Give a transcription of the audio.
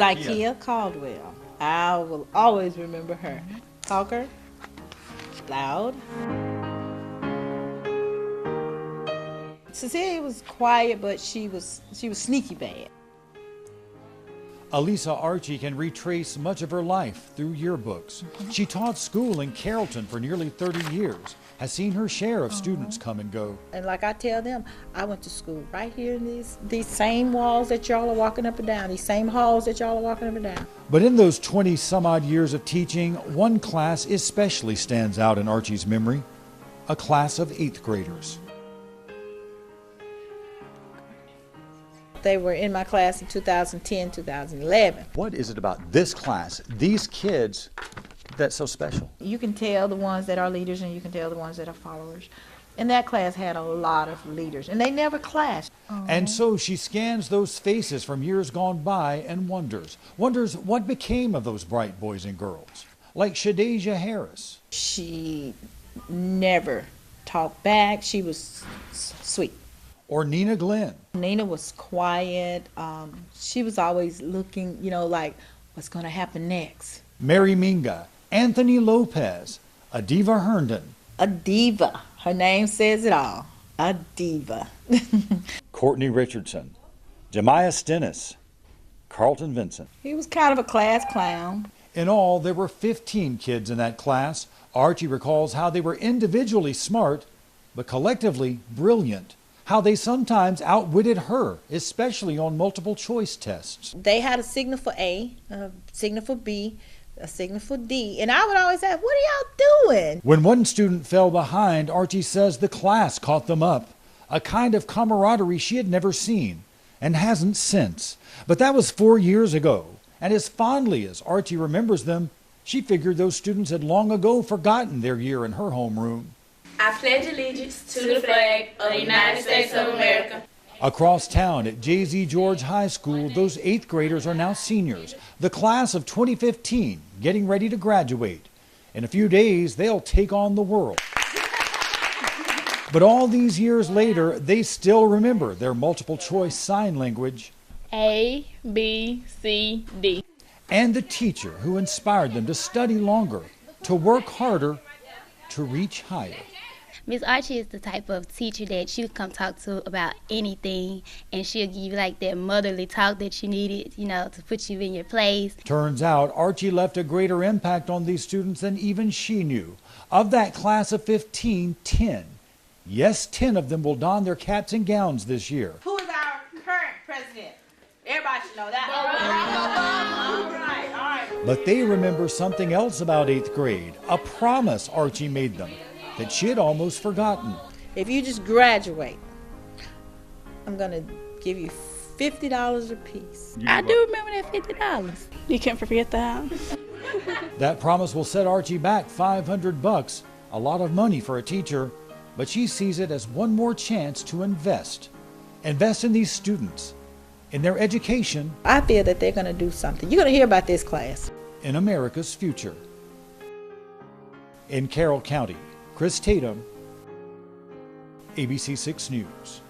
Zykia Caldwell. I will always remember her. Talker, loud. Cecilia was quiet, but she was sneaky bad. Elisa Archie can retrace much of her life through yearbooks. She taught school in Carrollton for nearly 30 years, has seen her share of students come and go. And like I tell them, I went to school right here in these same walls that y'all are walking up and down, these same halls that y'all are walking up and down. But in those 20 some odd years of teaching, one class especially stands out in Archie's memory, a class of 8th graders. They were in my class in 2010, 2011. What is it about this class, these kids, that's so special? You can tell the ones that are leaders and you can tell the ones that are followers. And that class had a lot of leaders, and they never clashed. And so she scans those faces from years gone by and wonders what became of those bright boys and girls, like Shadeja Harris. She never talked back. She was sweet. Or Nina Glenn. Nina was quiet. She was always looking, like what's going to happen next. Mary Minga, Anthony Lopez, Adiva Herndon. A diva. Her name says it all. A diva. Courtney Richardson, Jemiah Stennis, Carlton Vincent. He was kind of a class clown. In all, there were 15 kids in that class. Archie recalls how they were individually smart, but collectively brilliant. How they sometimes outwitted her, especially on multiple choice tests. They had a signal for A, a signal for B, a signal for D, and I would always ask, what are y'all doing? When one student fell behind, Archie says the class caught them up, a kind of camaraderie she had never seen and hasn't since. But that was 4 years ago, and as fondly as Archie remembers them, she figured those students had long ago forgotten their year in her homeroom. I pledge allegiance to the flag of the United States of America. Across town at J.Z. George High School, those 8th graders are now seniors, the class of 2015, getting ready to graduate. In a few days, they'll take on the world. But all these years later, they still remember their multiple choice sign language. A, B, C, D. And the teacher who inspired them to study longer, to work harder, to reach higher. Miss Archie is the type of teacher that you come talk to about anything, and she'll give you like that motherly talk that you needed, to put you in your place. Turns out Archie left a greater impact on these students than even she knew. Of that class of 15, 10. Yes, 10 of them will don their caps and gowns this year. Who is our current president? Everybody should know that. All right. But they remember something else about 8th grade, a promise Archie made them that she had almost forgotten. If you just graduate, I'm going to give you $50 a piece. I do remember that $50. You can't forget that. That promise will set Archie back $500, a lot of money for a teacher, but she sees it as one more chance to invest in these students, in their education. I feel that they're going to do something. You're going to hear about this class. In America's future. In Carroll County, Chris Tatum, ABC 6 News.